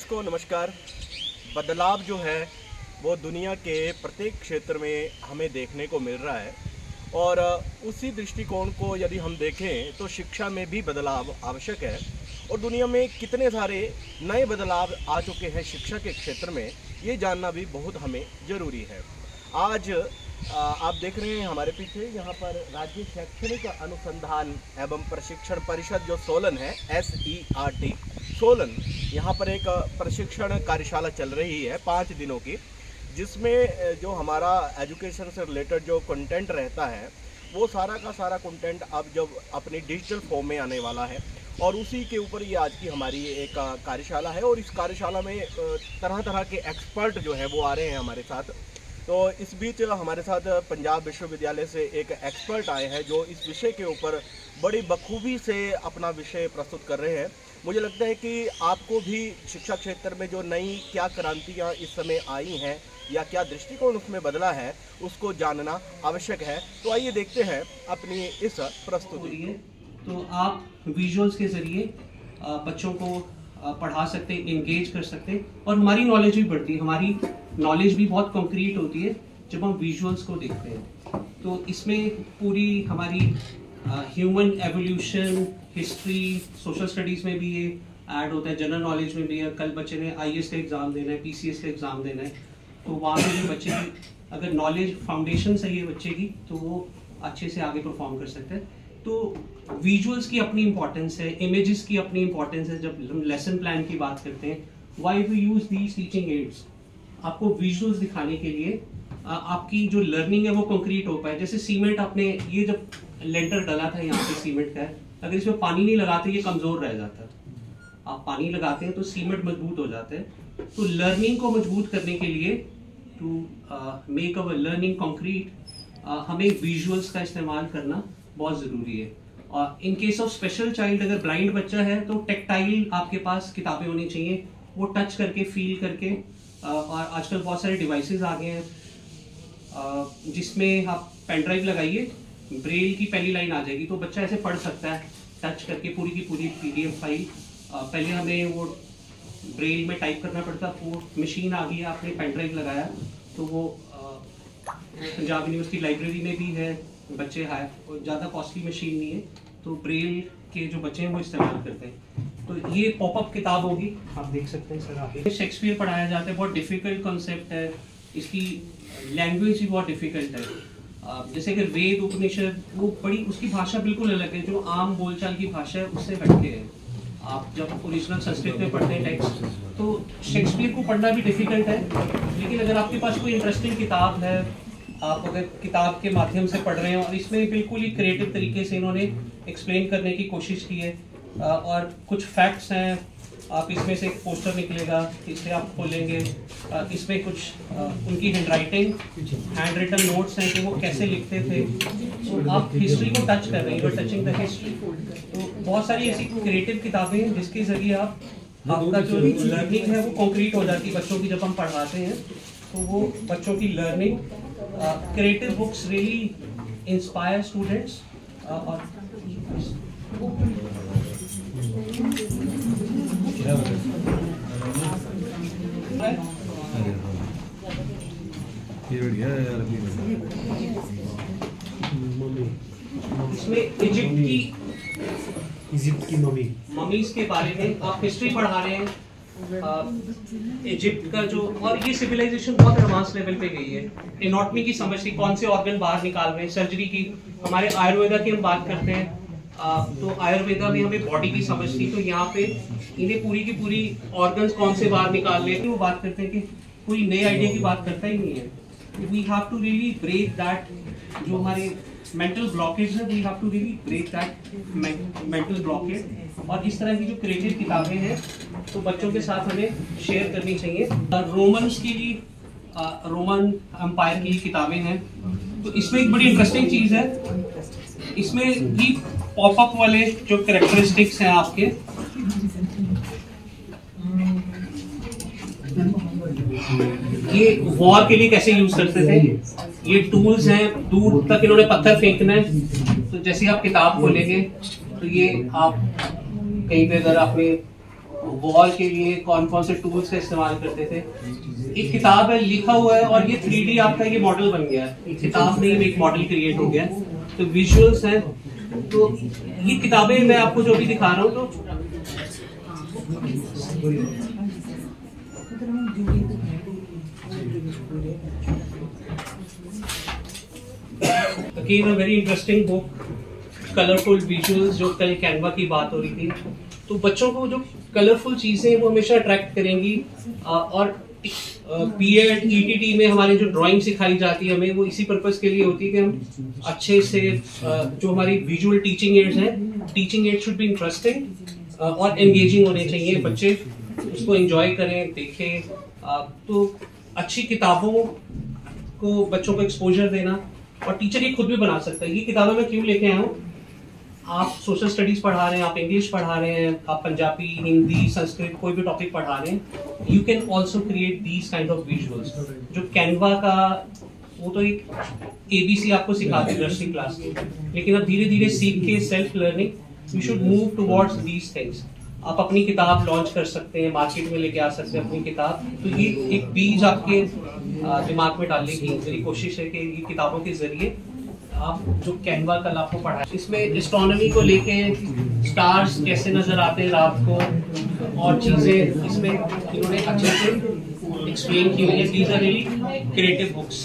को नमस्कार। बदलाव जो है वो दुनिया के प्रत्येक क्षेत्र में हमें देखने को मिल रहा है और उसी दृष्टिकोण को यदि हम देखें तो शिक्षा में भी बदलाव आवश्यक है और दुनिया में कितने सारे नए बदलाव आ चुके हैं शिक्षा के क्षेत्र में, ये जानना भी बहुत हमें ज़रूरी है। आज आप देख रहे हैं हमारे पीछे यहाँ पर राज्य शैक्षणिक अनुसंधान एवं प्रशिक्षण परिषद जो सोलन है, SERT सोलन, यहाँ पर एक प्रशिक्षण कार्यशाला चल रही है 5 दिनों की, जिसमें जो हमारा एजुकेशन से रिलेटेड जो कंटेंट रहता है वो सारा का सारा कंटेंट अब जब अपनी डिजिटल फॉर्म में आने वाला है और उसी के ऊपर ये आज की हमारी एक कार्यशाला है। और इस कार्यशाला में तरह तरह के एक्सपर्ट जो है वो आ रहे हैं हमारे साथ। तो इस बीच हमारे साथ पंजाब विश्वविद्यालय से एक एक्सपर्ट आए हैं जो इस विषय के ऊपर बड़ी बखूबी से अपना विषय प्रस्तुत कर रहे हैं। मुझे लगता है कि आपको भी शिक्षा क्षेत्र में जो नई क्या क्रांतियाँ इस समय आई हैं या क्या दृष्टिकोण उसमें बदला है उसको जानना आवश्यक है। तो आइए देखते हैं अपनी इस प्रस्तुति। तो आप विजुअल्स के ज़रिए बच्चों को पढ़ा सकते, इंगेज कर सकते और हमारी नॉलेज भी बढ़ती है। हमारी नॉलेज भी बहुत कंक्रीट होती है जब हम विजुअल्स को देखते हैं। तो इसमें पूरी हमारी human evolution, history, social studies में भी ये ऐड होता है, जनरल नॉलेज में भी है। कल बच्चे ने IAS का एग्ज़ाम देना है, PCS का एग्ज़ाम देना है, तो वहाँ पे भी बच्चे की अगर नॉलेज फाउंडेशन सही है बच्चे की तो वो अच्छे से आगे परफॉर्म कर सकते हैं। तो विजुअल्स की अपनी इंपॉर्टेंस है, इमेजेस की अपनी इंपॉर्टेंस है। जब हम लेसन प्लान की बात करते हैं, why we use these teaching aids, आपको विजुअल्स दिखाने के लिए आपकी जो लर्निंग है वो कंक्रीट हो पाए। जैसे सीमेंट, आपने ये जब लेंटर डाला था यहाँ पे सीमेंट का, अगर इसमें पानी नहीं लगाते ये कमजोर रह जाता है। आप पानी लगाते हैं तो सीमेंट मजबूत हो जाते हैं। तो लर्निंग को मजबूत करने के लिए, to make our learning concrete, हमें विजुअल्स का इस्तेमाल करना बहुत ज़रूरी है। और in case of special child, अगर ब्लाइंड बच्चा है तो टेक्टाइल आपके पास किताबें होनी चाहिए, वो टच करके, फील करके। और आजकल बहुत सारे डिवाइसेस आ गए हैं जिसमें आप पेन ड्राइव लगाइए, ब्रेल की पहली लाइन आ जाएगी तो बच्चा ऐसे पढ़ सकता है टच करके पूरी की पूरी PDF फाइल। पहले हमें वो ब्रेल में टाइप करना पड़ता, वो मशीन आ गई है, आपने पेन ड्राइव लगाया तो वो पंजाब यूनिवर्सिटी लाइब्रेरी में भी है। बच्चे ज़्यादा कॉस्टली मशीन नहीं है, तो ब्रेल के जो बच्चे हैं वो इस्तेमाल करते हैं। तो ये पॉपअप किताब होगी, आप देख सकते हैं सर। आगे शेक्सपियर पढ़ाया जाता है, बहुत डिफिकल्ट कॉन्सेप्ट है, इसकी लैंग्वेज भी बहुत डिफिकल्ट है। जैसे कि वेद उपनिषद, वो बड़ी, उसकी भाषा बिल्कुल अलग है, जो आम बोलचाल की भाषा है उससे हटके है। आप जब ओरिजिनल संस्कृत में पढ़ते हैं टेक्स्ट, तो शेक्सपियर को पढ़ना भी डिफिकल्ट है। लेकिन अगर आपके पास कोई इंटरेस्टिंग किताब है, आप अगर किताब के माध्यम से पढ़ रहे हैं और इसमें बिल्कुल ही क्रिएटिव तरीके से इन्होंने एक्सप्लेन करने की कोशिश की है, और कुछ फैक्ट्स हैं, आप इसमें से एक पोस्टर निकलेगा, इसे आप खोलेंगे, इसमें कुछ उनकी हैंड रिटन नोट्स हैं कि वो कैसे लिखते थे। तो आप हिस्ट्री को टच कर रहे हैं, you are touching the history. तो बहुत सारी ऐसी क्रिएटिव किताबें हैं जिसके जरिए आपका जो लर्निंग है वो कंक्रीट हो जाती है बच्चों की। जब हम पढ़ाते हैं तो वो बच्चों की learning, creative books really inspire students और इसमें इजिप्ट की ममीज के बारे में आप हिस्ट्री पढ़ा रहे हैं, इजिप्ट का जो, और ये सिविलाइजेशन बहुत एडवांस लेवल पे गई है। एनाटॉमी की समझ थी, कौन से ऑर्गन बाहर निकाल रहे हैं, सर्जरी की, हमारे आयुर्वेदा की हम बात करते हैं तो आयुर्वेदा में हमें बॉडी की समझ थी। तो यहाँ पे इन्हें पूरी की पूरी ऑर्गन्स कौन से बाहर निकाल रहे हैं वो बात करते हैं कि कोई नए आइडिया की बात करता ही नहीं है। We have to really break that, जो हमारे मेंटल ब्लॉकेज है, we have to really break that mental blockage. और इस तरह की जो क्रिएटिव किताबें हैं तो बच्चों के साथ हमें शेयर करनी चाहिए। रोमन्स की भी, रोमन एम्पायर की किताबें हैं, तो इसमें एक बड़ी इंटरेस्टिंग चीज़ है, इसमें भी पॉपअप वाले जो कैरेक्टरिस्टिक्स हैं आपके, ये वॉर के लिए कैसे यूज करते थे, ये टूल्स हैं, दूर तक इन्होंने पत्थर फेंकना है। तो जैसे आप किताब खोलेंगे तो ये आप कहीं पे अगर आपने वॉल के लिए कौन कौन से टूल्स का इस्तेमाल करते थे। एक किताब है, लिखा हुआ है, और ये 3D आपका ये मॉडल बन गया है, एक किताब में एक मॉडल क्रिएट हो गया। तो विजुअल्स हैं, तो ये किताबें मैं आपको जो भी दिखा रहा हूँ, तो again a very interesting book, colourful visuals, जो कल कैनवा की बात हो रही थी। तो बच्चों को जो कलरफुल चीजें वो हमेशा अट्रैक्ट करेंगी, और बीएड ईटीटी में हमारी जो ड्राइंग सिखाई जाती है हमें, वो इसी पर्पस के लिए होती है कि हम अच्छे से जो हमारी विजुअल टीचिंग एड्स हैं, teaching ads should be interesting और एंगेजिंग होने चाहिए, बच्चे उसको एंजॉय करें, देखें। तो अच्छी किताबों को बच्चों को एक्सपोजर देना, और टीचर ये खुद भी बना सकता है। ये किताबें मैं क्यों लेके आया हूँ, आप सोशल स्टडीज पढ़ा रहे हैं, आप इंग्लिश पढ़ा रहे हैं, आप पंजाबी, हिंदी, संस्कृत, कोई भी टॉपिक पढ़ा रहे हैं, you can also create these kind of visuals. जो कैनवा का वो तो एक ABC आपको सिखाते हैं नर्सरी क्लास की, लेकिन अब धीरे धीरे सीख के self learning we should move towards these things. आप अपनी किताब लॉन्च कर सकते हैं, मार्केट में लेके आ सकते हैं अपनी किताब। तो ये एक बीज आपके दिमाग में डालने की मेरी कोशिश है कि ये किताबों के जरिए आप जो कैनवा कल आपको पढ़ा, इसमें एस्ट्रोनॉमी को लेके स्टार्स कैसे नजर आते हैं रात को, और चीजें इसमें इन्होंने अच्छे से एक्सप्लेन की हुई है। These are really creative books.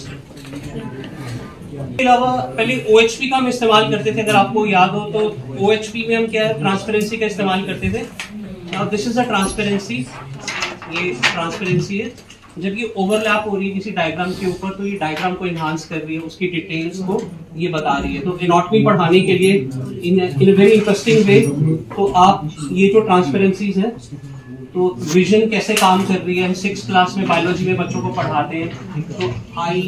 इसके अलावा पहले OHP का हम इस्तेमाल करते थे, अगर आपको याद हो तो OHP में हम क्या है, ट्रांसपेरेंसी का इस्तेमाल करते थे। Now this is a transparency, ये ट्रांसपेरेंसी है। जब ये ओवरलैप हो रही है किसी डायग्राम के ऊपर, तो ये डायग्राम को इन्हांस कर रही है, उसकी डिटेल्स को ये बता रही है। तो एनाटॉमी पढ़ाने के लिए इन अ वेरी इंटरेस्टिंग वे, तो आप ये जो ट्रांसपेरेंसीज है, तो विजन कैसे काम कर रही है, हम 6th क्लास में बायोलॉजी में बच्चों को पढ़ाते हैं। तो आई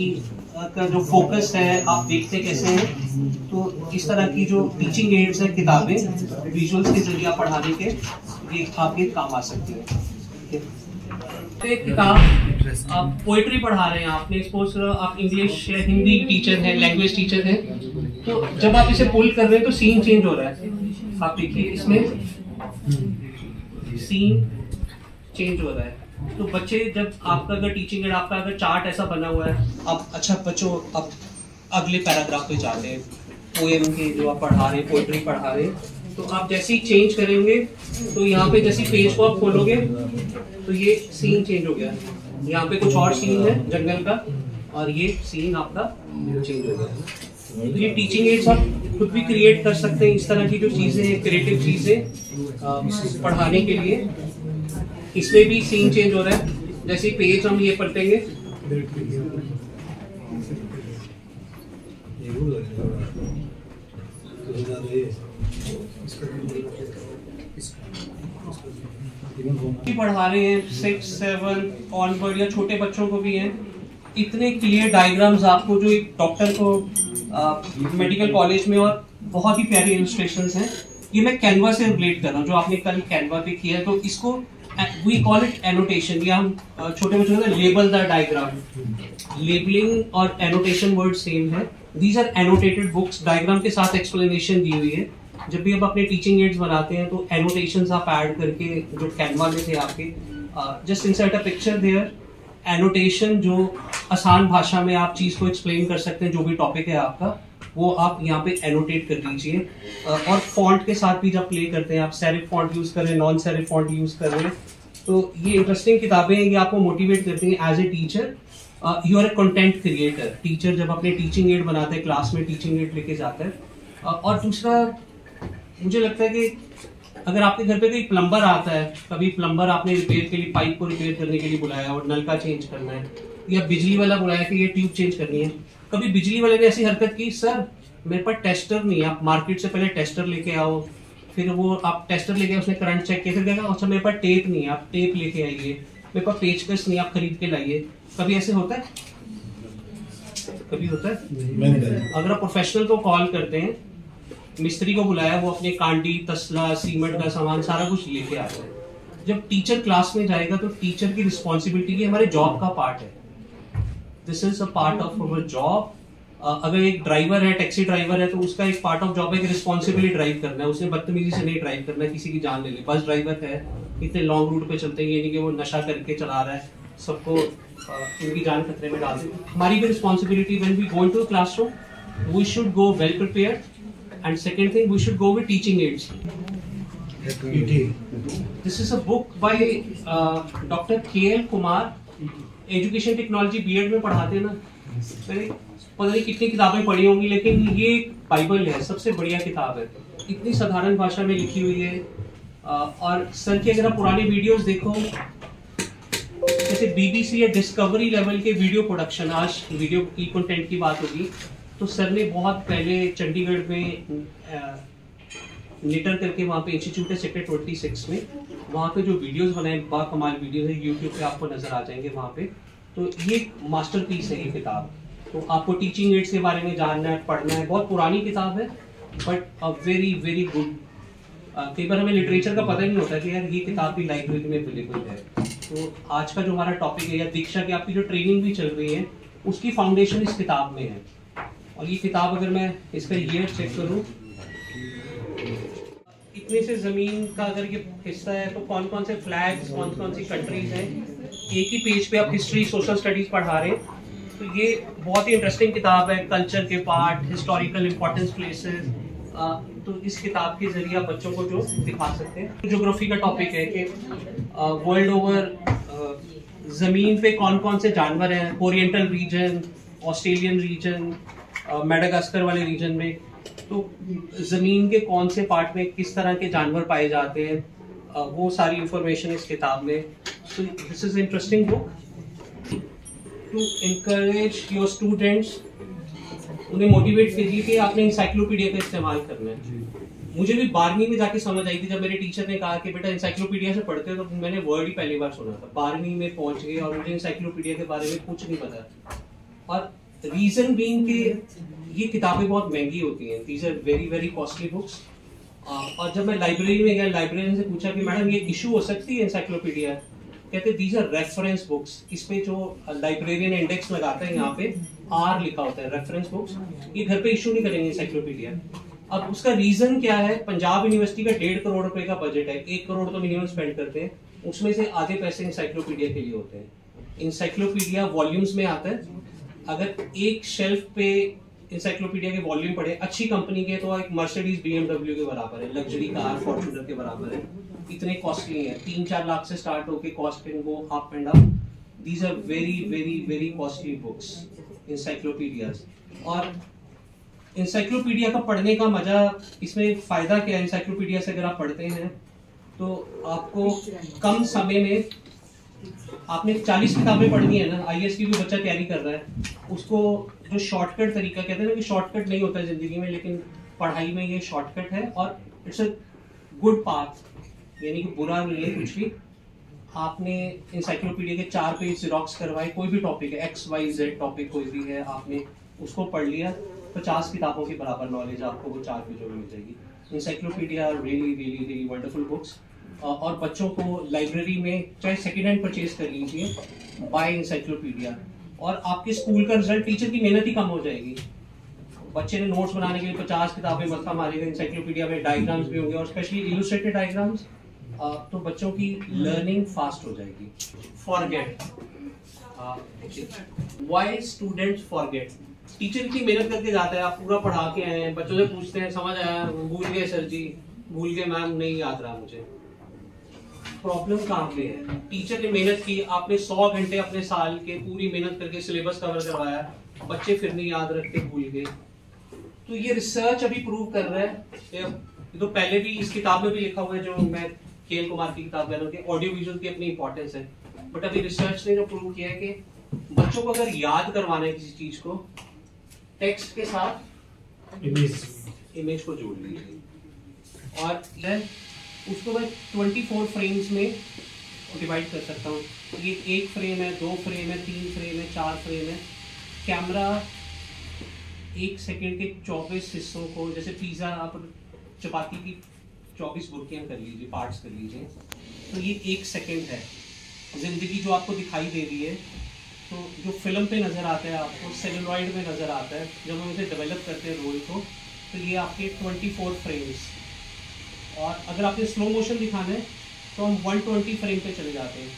का जो फोकस है आप देखते कैसे हैं। तो इस तरह की जो टीचिंग एड्स है, किताबें विजुअल्स के जरिए पढ़ाने के, ये आपके काम आ सकती है। एक किताब आप पोएट्री पढ़ा रहे हैं, आपने सपोज आप इंग्लिश या हिंदी टीचर हैं, लैंग्वेज टीचर हैं, तो जब आप इसे पुल कर रहे हैं तो सीन चेंज हो रहा है। आप देखिए इसमें सीन चेंज हो रहा है। तो बच्चे जब आपका अगर टीचिंग एड, आपका अगर चार्ट ऐसा बना हुआ है, आप अच्छा बच्चों अब अगले पैराग्राफ पे जाते हैं, पोएम के जो आप पढ़ा रहे हैं, पोएट्री पढ़ा रहे हैं, तो आप जैसे ही चेंज करेंगे, तो यहाँ पे जैसे पेज को आप खोलोगे तो ये सीन चेंज हो गया। यहाँ पे कुछ और सीन है जंगल का, और ये सीन आपका चेंज हो गया। तो ये टीचिंग एड्स आप खुद भी क्रिएट कर सकते हैं, इस तरह की जो चीजें हैं, क्रिएटिव चीजें पढ़ाने के लिए। इसमें भी सीन चेंज हो रहा है, जैसे पेज हम ये पलटेंगे, पढ़ा रहे हैं 6, 7 ऑनवर्ड, या छोटे बच्चों को भी हैं। इतने क्लियर डायग्राम्स आपको, जो एक डॉक्टर को मेडिकल कॉलेज में, और बहुत ही प्यारी इलस्ट्रेशंस हैं। ये मैं कैनवा से रिलेट कर रहा हूँ, जो आपने कल कैनवा पे किया है। तो इसको वी कॉल इट एनोटेशन, या हम छोटे बच्चों को लेबल द डायग्राम। लेबलिंग और एनोटेशन वर्ड सेम है। These are annotated books, diagram के साथ एक्सप्लेनेशन दी हुई है। जब भी आप अपने टीचिंग एड्स बनाते हैं तो एनोटेशंस आप ऐड करके, जो कैनवा में थे आपके, just insert a picture there. Annotation जो आसान भाषा में आप चीज को एक्सप्लेन कर सकते हैं, जो भी टॉपिक है आपका, वो आप यहाँ पे एनोटेट कर लीजिए। और फॉन्ट के साथ भी जब प्ले करते हैं, आप सेरिफ फॉन्ट यूज कर रहे हैं, नॉन सेरिफ फॉन्ट यूज कर रहे हैं, तो ये इंटरेस्टिंग किताबें हैं। ये आपको मोटिवेट करती हैं as a teacher. You are a content creator. Teacher जब अपने टीचिंग एड बनाते हैं, क्लास में टीचिंग एड लेके जाता है। और दूसरा, मुझे लगता है कि अगर आपके घर पे कोई प्लम्बर आता है, कभी प्लम्बर आपने रिपेयर के लिए, पाइप को रिपेयर करने के लिए बुलाया और नल का चेंज करना है, या बिजली वाला बुलाया कि ये ट्यूब चेंज करनी है, कभी बिजली वाले ने ऐसी हरकत की, सर मेरे पास टेस्टर नहीं है, आप मार्केट से पहले टेस्टर लेके आओ, फिर वो आप टेस्टर लेके, उसने करंट चेक किया, फिर कहेगा अच्छा मेरे पास टेप नहीं है, आप टेप लेके आइए, मेरे पास पेचकस नहीं, आप खरीद के लाइए। कभी ऐसे होता है? कभी होता है? अगर आप प्रोफेशनल को कॉल करते हैं, मिस्त्री को बुलाया, वो अपने कांडी, तसला, सीमेंट का सामान सारा कुछ लेके आता है। जब टीचर क्लास में जाएगा तो टीचर की रिस्पॉन्सिबिलिटी, ये हमारे जॉब का पार्ट है। This is a part of our job. अगर एक ड्राइवर है, टैक्सी ड्राइवर है, तो उसका एक पार्ट ऑफ जॉब है कि रिस्पॉन्सिबली ड्राइव करना है, उसने बदतमीजी से नहीं ड्राइव करना है, किसी की जान ले ले। बस ड्राइवर है, इतने लॉन्ग रूट पे चलते हैं, ये नहीं कि वो नशा करके चला रहा है, सबको इनकी जान खतरे में डाल देते। हमारी भी responsibility when we go into classroom we should go well prepared and second thing we should go with teaching aids. This is a book by doctor KL Kumar, education technology B Ed में पढ़ाते हैं ना, मैंने पता नहीं कितनी किताबें पढ़ी होंगी लेकिन ये बाइबल है, सबसे बढ़िया किताब है, इतनी साधारण भाषा में लिखी हुई है। और सर की अगर आप पुराने वीडियोस देखो, जैसे BBC या डिस्कवरी लेवल के वीडियो प्रोडक्शन, आज वीडियो की कंटेंट की बात होगी तो सर ने बहुत पहले चंडीगढ़ में निटर करके वहाँ पे इंस्टीट्यूट है सेक्टर 26 में, वहाँ पे जो वीडियोस बनाए बाकमाल वीडियोस है, यूट्यूब पे आपको नजर आ जाएंगे वहाँ पे। तो ये मास्टरपीस है ये किताब। तो आपको टीचिंग एड्स के बारे में जानना है, पढ़ना है, बहुत पुरानी किताब है but a very very good. कई बार हमें लिटरेचर का पता ही नहीं होता कि यार ये किताब भी लाइब्रेरी में अवेलेबल है। तो आज का जो हमारा टॉपिक है या दीक्षा की आपकी जो ट्रेनिंग भी चल रही है उसकी फाउंडेशन इस किताब में है। और ये किताब अगर मैं इसका ईयर चेक करूँ, इतने से जमीन का अगर ये हिस्सा है तो कौन कौन से फ्लैग्स, कौन कौन सी कंट्रीज हैं, एक ही पेज पे आप हिस्ट्री सोशल स्टडीज पढ़ा रहे हैं। तो ये बहुत ही इंटरेस्टिंग किताब है, कल्चर के पार्ट, हिस्टोरिकल इंपॉर्टेंस प्लेसेस। तो इस किताब के जरिए आप बच्चों को जो दिखा सकते हैं। ज्योग्राफी का टॉपिक है कि वर्ल्ड ओवर जमीन पे कौन कौन से जानवर हैं, oriental region, Australian region, Madagascar वाले रीजन में, तो जमीन के कौन से पार्ट में किस तरह के जानवर पाए जाते हैं, वो सारी इंफॉर्मेशन इस किताब में। तो this is interesting book to encourage your students, उन्हें मोटिवेट कीजिए कि आपने इंसाइक्लोपीडिया का इस्तेमाल करना है। मुझे भी 12वीं में जाके समझ आई थी जब मेरे टीचर ने कहा कि बेटा इंसाइक्लोपीडिया से पढ़ते हो, तो मैंने वर्ड ही पहली बार सुना था। 12वीं में पहुंच गए और मुझे इंसाइक्लोपीडिया के बारे में कुछ नहीं पता। और रीजन बीइंग कि ये किताबें बहुत महंगी होती हैं, these are very very costly books. और जब मैं लाइब्रेरी में गया, लाइब्रेरियन से पूछा कि मैडम ये इशू हो सकती है इंसाइक्लोपीडिया, कहते दीज आर रेफरेंस बुक्स। इसमें जो लाइब्रेरियन इंडेक्स लगाता है यहाँ पे R लिखा होता है, रेफरेंस बुक्स। ये घर पे इशू नहीं करेंगे इंसाइक्लोपीडिया। अब उसका रीजन क्या है, पंजाब यूनिवर्सिटी का 1.5 करोड़ रुपए का बजट है, 1 करोड़ तो मिनिमम स्पेंड करते हैं, उसमें से आधे पैसे इंसाइक्लोपीडिया के लिए होते हैं। इंसाइक्लोपीडिया वॉल्यूम्स में आता है, अगर एक शेल्फ पे इंसाइक्लोपीडिया के वॉल्यूम पड़े अच्छी कंपनी के तो एक मर्सिडीज BMW के बराबर है, लग्जरी कार फॉर्च्यूनर के बराबर है। इतने कॉस्टली है, 3-4 लाख से स्टार्ट होके cost can go up and up. These are very very very costly books encyclopedias. और इंसाइक्लोपीडिया का पढ़ने का मजा, इसमें फायदा क्या है, इंसाइक्लोपीडिया से अगर आप पढ़ते हैं तो आपको कम समय में, आपने 40 किताबें पढ़नी है ना, IAS की कोई बच्चा तैयारी कर रहा है, उसको जो शॉर्टकट तरीका कहते हैं ना कि शॉर्टकट नहीं होता है जिंदगी में, लेकिन पढ़ाई में ये शॉर्टकट है और इट्स अ गुड पाथ, यानी कि बुरा नहीं है कुछ भी। आपने इंसाइक्लोपीडिया के 4 पेज जेरॉक्स करवाए, कोई भी टॉपिक है, XYZ टॉपिक कोई भी है, आपने उसको पढ़ लिया, 50 किताबों के बराबर नॉलेज आपको वो 4 पेजों में मिल जाएगी। Encyclopedia really really really wonderful books. और बच्चों को लाइब्रेरी में चाहे सेकेंड हैंड परचेज कर लीजिए, बाय इंसाइक्लोपीडिया, और आपके स्कूल का रिजल्ट, टीचर की मेहनत ही कम हो जाएगी। बच्चे ने नोट्स बनाने के लिए 50 किताबें मत्था मारेगा, इंसाइक्लोपीडिया में डायग्राम्स भी होंगे और स्पेशली इलस्ट्रेटेड डायग्राम्स, तो बच्चों की लर्निंग फास्ट हो जाएगी। Forget, why students forget, teacher इतनी मेहनत करके जाता है, आप पूरा पढ़ा के आए हैं, बच्चों से पूछते हैं समझ आया, भूल गए सर जी, भूल गए मैम, नहीं याद रहा मुझे। प्रॉब्लम कहाँ पे है, टीचर ने मेहनत की, आपने 100 घंटे अपने साल के पूरी मेहनत करके सिलेबस कवर करवाया, बच्चे फिर नहीं याद रखते, भूल गए। तो ये रिसर्च अभी प्रूव कर रहा है, ये तो पहले भी इस किताब में भी लिखा हुआ है, जो मैं KL कुमार की किताब कह रहा हूँ कि ऑडियो विजुअल की अपनी इंपॉर्टेंस है, बट अभी रिसर्च ने जो प्रूव किया है कि बच्चों को अगर याद करवाना है किसी चीज को, टेक्स्ट के साथ इमेज को जोड़ लीजिए और उसको मैं 24 फ्रेम्स में डिवाइड कर सकता हूँ। ये 1 फ्रेम है, 2 फ्रेम है, 3 फ्रेम है, 4 फ्रेम है। कैमरा 1 सेकेंड के 24 हिस्सों को, जैसे पिज्जा आप चपाती की 24 बुर्कियां कर लीजिए, पार्ट्स कर लीजिए, तो ये 1 सेकेंड है। जिंदगी जो आपको दिखाई दे रही है, तो जो फिल्म पे नज़र आता है आपको, सेलुलॉइड में नज़र आता है, जब हम उसे डेवलप करते हैं रोल को, तो ये आपके 24 फ्रेम्स। और अगर आपने स्लो मोशन दिखाना है तो हम 120 फ्रेम पे चले जाते हैं।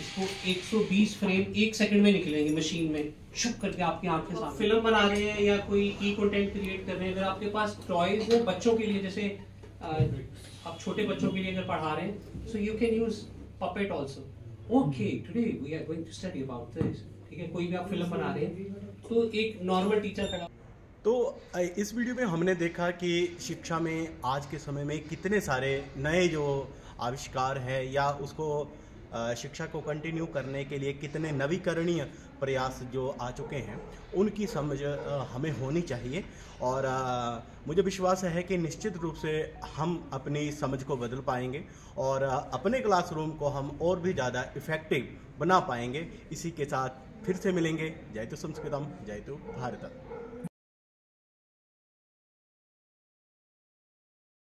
इसको 120 फ्रेम 1 सेकंड में निकलेंगे मशीन में, शुक करके आपकी आंख के सामने। फिल्म बना रहे हैं या कोई ई कंटेंट क्रिएट कर रहे हैं, अगर आपके पास टॉयज है बच्चों के लिए, जैसे आप छोटे बच्चों के लिए अगर पढ़ा रहे हैं, so you can use puppet also. Okay, today we are going to study about this. ठीक है, कोई भी आप फिल्म बना रहे हैं तो एक नॉर्मल टीचर खड़ा। तो इस वीडियो में हमने देखा कि शिक्षा में आज के समय में कितने सारे नए जो आविष्कार है या उसको शिक्षा को कंटिन्यू करने के लिए कितने नवीकरणीय प्रयास जो आ चुके हैं, उनकी समझ हमें होनी चाहिए। और मुझे विश्वास है कि निश्चित रूप से हम अपनी समझ को बदल पाएंगे और अपने क्लासरूम को हम और भी ज़्यादा इफ़ेक्टिव बना पाएंगे। इसी के साथ फिर से मिलेंगे। जय तो संस्कृतम, जय तो भारतम।